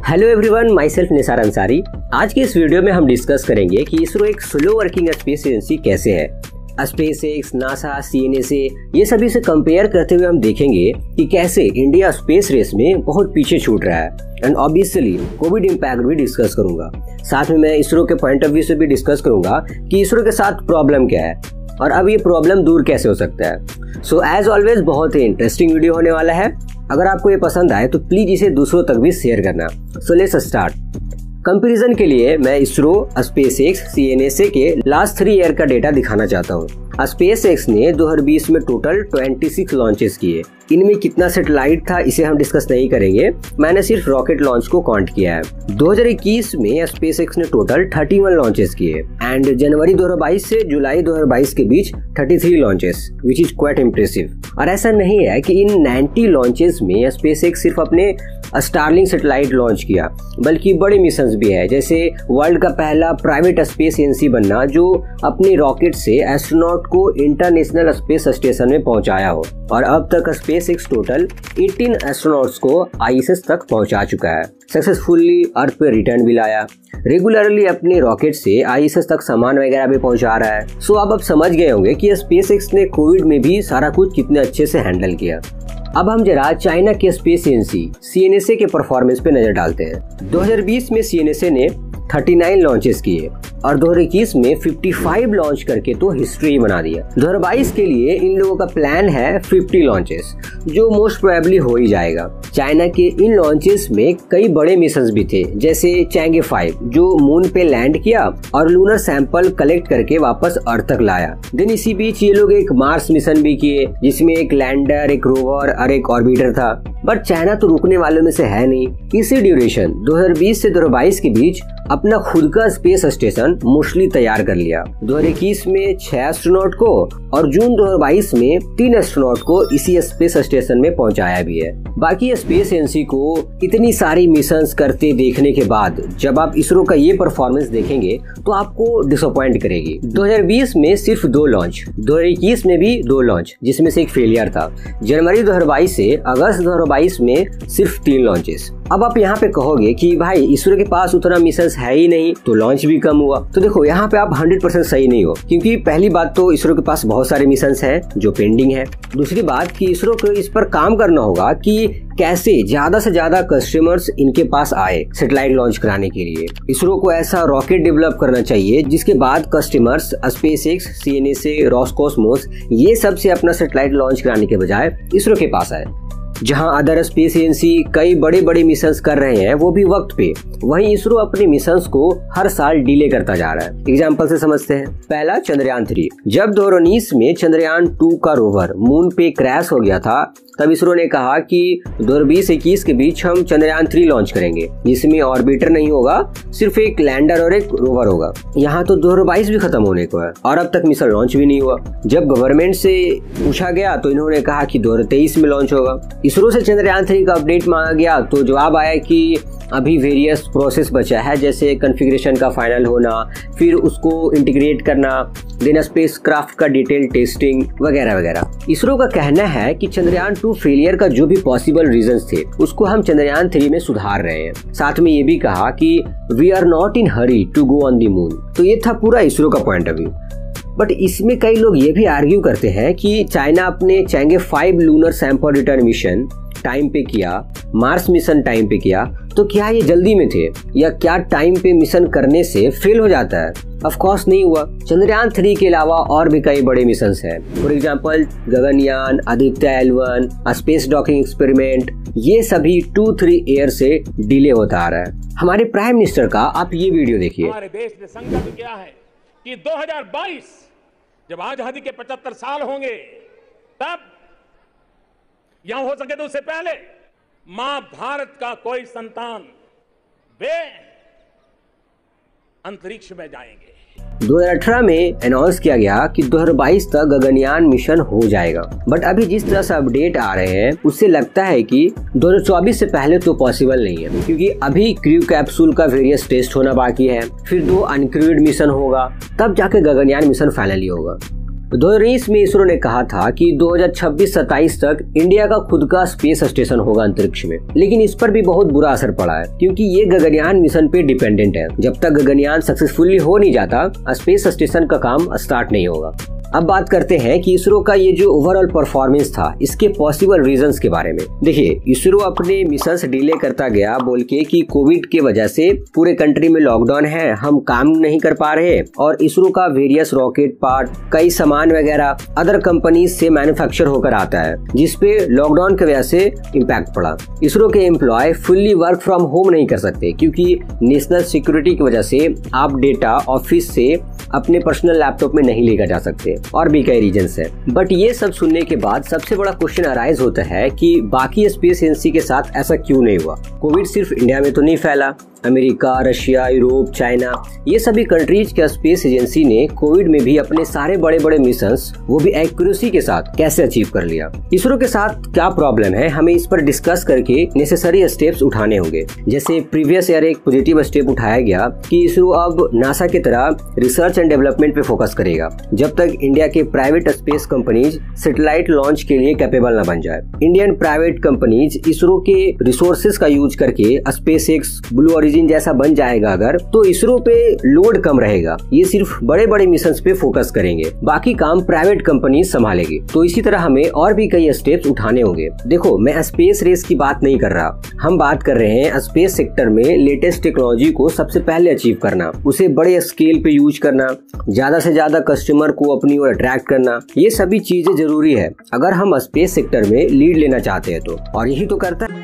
Hello everyone, my self Nisar Ansari. आज के इस वीडियो में हम डिस्कस करेंगे कि इसरो एक स्लो वर्किंग स्पेस एजेंसी कैसे है। स्पेसएक्स, नासा, सीएनएसए ये सभी से कंपेयर करते हुए हम देखेंगे कि कैसे इंडिया स्पेस रेस में बहुत पीछे छूट रहा है। एंड ऑब्वियसली कोविड इम्पैक्ट भी डिस्कस करूंगा। साथ में मैं इसरो के पॉइंट ऑफ व्यू से भी डिस्कस करूंगा कि इसरो के साथ प्रॉब्लम क्या है और अब ये प्रॉब्लम दूर कैसे हो सकता है। सो एज ऑलवेज बहुत ही इंटरेस्टिंग वीडियो होने वाला है। अगर आपको ये पसंद आए तो प्लीज इसे दूसरों तक भी शेयर करना। So let's start. कंपैरिजन के लिए मैं इसरो, स्पेसएक्स, सीएनएसए के लास्ट 3 ईयर का डेटा दिखाना चाहता हूँ। स्पेसएक्स ने 2020 में टोटल 26 लॉन्चेस किए। इनमें कितना सैटेलाइट था इसे हम डिस्कस नहीं करेंगे, मैंने सिर्फ रॉकेट लॉन्च को काउंट किया है। 2021 में स्पेसएक्स ने टोटल 31 लॉन्चेस किए एंड जनवरी 2022 से जुलाई 2022 के बीच 33 launches, which is quite impressive. और ऐसा नहीं है कि इन 90 लॉन्चेस में स्पेसएक्स सिर्फ अपने स्टारलिंक सैटेलाइट लॉन्च किया, बल्कि बड़े मिशंस भी है, जैसे वर्ल्ड का पहला प्राइवेट स्पेस एजेंसी बनना जो अपने रॉकेट से एस्ट्रोनॉट को इंटरनेशनल स्पेस स्टेशन में पहुंचाया हो। और अब तक स्पेसएक्स टोटल 18 एस्ट्रोनॉट्स को आईएसएस तक पहुंचा चुका है। सक्सेसफुली अर्थ पे रिटर्न भी लाया। रेगुलरली अपने रॉकेट से आईएसएस तक सामान वगैरह भी पहुंचा रहा है। सो अब समझ गए होंगे कि स्पेसएक्स ने कोविड में भी सारा कुछ कितने अच्छे से हैंडल किया। अब हम जरा चाइना के स्पेस एजेंसी सीएनएसए के परफॉर्मेंस पे नजर डालते हैं। 2020 में सीएनएसए ने 39 लॉन्चेस किए और 2021 में 55 लॉन्च करके तो हिस्ट्री बना दिया। 2022 के लिए इन लोगों का प्लान है 50 लॉन्चेस, जो मोस्ट प्रोबेबली हो ही जाएगा। चाइना के इन लॉन्चेस में कई बड़े मिशंस भी थे, जैसे चैंगे 5 जो मून पे लैंड किया और लूनर सैंपल कलेक्ट करके वापस अर्थ तक लाया। देन इसी बीच ये लोग एक मार्स मिशन भी किए, जिसमें एक लैंडर, एक रोवर और एक ऑर्बिटर था। बट चाइना तो रुकने वालों में से है नहीं। इसी ड्यूरेशन 2020 से 2022 के बीच अपना खुद का स्पेस स्टेशन मोस्टली तैयार कर लिया। 2021 में 6 एस्ट्रोनॉट को और जून 2022 में 3 एस्ट्रोनॉट को इसी स्पेस स्टेशन में पहुंचाया भी है। बाकी स्पेस एजेंसी को इतनी सारी मिशंस करते देखने के बाद जब आप इसरो का ये परफॉर्मेंस देखेंगे तो आपको डिसअपॉइंट करेगी। 2020 में सिर्फ 2 लॉन्च, 2021 में भी 2 लॉन्च, जिसमें से एक फेलियर था। जनवरी 2022 से अगस्त 2022 में सिर्फ 3 लॉन्चेस। अब आप यहाँ पे कहोगे कि भाई इसरो के पास उतना मिशन है ही नहीं तो लॉन्च भी कम हुआ। तो देखो यहाँ पे आप 100% सही नहीं हो, क्योंकि पहली बात तो इसरो के पास बहुत सारे मिशन हैं जो पेंडिंग है। दूसरी बात कि इसरो को इस पर काम करना होगा कि कैसे ज्यादा से ज्यादा कस्टमर्स इनके पास आए सैटेलाइट लॉन्च कराने के लिए। इसरो को ऐसा रॉकेट डेवलप करना चाहिए जिसके बाद कस्टमर्स स्पेसएक्स, सीएनएसए, रोस्कोसमोस ये सब से अपना सैटेलाइट लॉन्च कराने के बजाय इसरो के पास आए। जहां अदर स्पेस एजेंसी कई बड़े बड़े मिशंस कर रहे हैं वो भी वक्त पे, वहीं इसरो अपने मिशंस को हर साल डिले करता जा रहा है। एग्जांपल से समझते हैं। पहला चंद्रयान 3। जब 2019 में चंद्रयान 2 का रोवर मून पे क्रैश हो गया था, तब इसरो ने कहा कि 2020-21 के बीच हम चंद्रयान 3 लॉन्च करेंगे, जिसमें ऑर्बिटर नहीं होगा, सिर्फ एक लैंडर और एक रोवर होगा। यहाँ तो 2022 भी खत्म होने को है और अब तक मिशन लॉन्च भी नहीं हुआ। जब गवर्नमेंट से पूछा गया तो इन्होंने कहा कि 2023 में लॉन्च होगा। इसरो से चंद्रयान 3 का अपडेट मांगा गया तो जवाब आया कि अभी वेरियस प्रोसेस बचा है, जैसे कॉन्फ़िगरेशन का फाइनल होना, फिर उसको इंटीग्रेट करना, देन स्पेसक्राफ्ट का डिटेल टेस्टिंग वगैरह वगैरह। इसरो का कहना है कि चंद्रयान 2 फेलियर का जो भी पॉसिबल रीजंस थे उसको हम चंद्रयान 3 में सुधार रहे हैं। साथ में ये भी कहा कि we are not in hurry to go on the moon. तो ये था पूरा इसरो का पॉइंट ऑफ व्यू। बट इसमें कई लोग ये भी आर्ग्यू करते हैं कि चाइना अपने चैंगे 5 lunar sample return mission time पे किया, मार्स मिशन टाइम पे किया, तो क्या ये जल्दी में थे या क्या टाइम पे मिशन करने से फेल हो जाता है? ऑफ कोर्स नहीं हुआ। चंद्रयान 3 के अलावा और भी कई बड़े मिशंस हैं। For example Gaganyaan, Aditya L1, space docking experiment, ये सभी 2-3 ईयर से डिले होता आ रहा है। हमारे प्राइम मिनिस्टर का आप ये वीडियो देखिए। हमारे देश ने संकल्प किया है कि 2022 जब आजादी के 75 साल होंगे, तब यहां हो सके तो उससे पहले मां भारत का कोई संतान वे अंतरिक्ष में जाएंगे। 2018 में अनाउंस किया गया कि 2022 तक गगनयान मिशन हो जाएगा। बट अभी जिस तरह से अपडेट आ रहे हैं उससे लगता है कि 2024 से पहले तो पॉसिबल नहीं है, क्योंकि अभी क्रू कैप्सूल का वेरियस टेस्ट होना बाकी है, फिर 2 अनक्रूड मिशन होगा, तब जाके गगनयान मिशन फाइनली होगा। 2019 में इसरो ने कहा था कि 2026-27 तक इंडिया का खुद का स्पेस स्टेशन होगा अंतरिक्ष में, लेकिन इस पर भी बहुत बुरा असर पड़ा है क्योंकि ये गगनयान मिशन पे डिपेंडेंट है। जब तक गगनयान सक्सेसफुली हो नहीं जाता, स्पेस स्टेशन का काम स्टार्ट नहीं होगा। अब बात करते हैं कि इसरो का ये जो ओवरऑल परफॉर्मेंस था, इसके पॉसिबल रीजंस के बारे में। देखिए, इसरो अपने मिशंस डिले करता गया बोल के कि कोविड के वजह से पूरे कंट्री में लॉकडाउन है, हम काम नहीं कर पा रहे, और इसरो का वेरियस रॉकेट पार्ट, कई सामान वगैरह अदर कंपनीज से मैन्युफैक्चर होकर आता है, जिसपे लॉकडाउन की वजह से इम्पैक्ट पड़ा। इसरो के employ fully work from home नहीं कर सकते क्योंकि नेशनल सिक्योरिटी की वजह से आप डेटा ऑफिस से अपने पर्सनल लैपटॉप में नहीं लेकर जा सकते, और भी कई रीजंस है। बट ये सब सुनने के बाद सबसे बड़ा क्वेश्चन अराइज होता है कि बाकी स्पेस एजेंसी के साथ ऐसा क्यों नहीं हुआ। कोविड सिर्फ इंडिया में तो नहीं फैला, अमेरिका, रशिया, यूरोप, चाइना, ये सभी कंट्रीज के स्पेस एजेंसी ने कोविड में भी अपने सारे बड़े बड़े मिशंस वो भी एक्यूरेसी के साथ कैसे अचीव कर लिया। इसरो के साथ क्या प्रॉब्लम है, हमें इस पर डिस्कस करके नेसेसरी स्टेप्स उठाने होंगे। जैसे प्रीवियस ईयर एक पॉजिटिव स्टेप उठाया गया कि इसरो अब नासा की तरह रिसर्च एंड डेवलपमेंट पे फोकस करेगा जब तक इंडिया के private space companies satellite launch के लिए कैपेबल न बन जाए। इंडियन प्राइवेट कंपनीज इसरो के रिसोर्सेज का यूज करके स्पेस एक्स, ब्लू ओरिजिन जैसा बन जाएगा अगर, तो इसरो पे लोड कम रहेगा। ये सिर्फ बड़े बड़े मिशंस पे फोकस करेंगे, बाकी काम प्राइवेट कंपनी संभालेगी। तो इसी तरह हमें और भी कई स्टेप्स उठाने होंगे। देखो, मैं स्पेस रेस की बात नहीं कर रहा, हम बात कर रहे हैं स्पेस सेक्टर में लेटेस्ट टेक्नोलॉजी को सबसे पहले अचीव करना, उसे बड़े स्केल पे यूज करना, ज्यादा से ज्यादा कस्टमर को अपनी ओर अट्रैक्ट करना। ये सभी चीजें जरूरी है अगर हम स्पेस सेक्टर में लीड लेना चाहते हैं तो, और यही तो करता है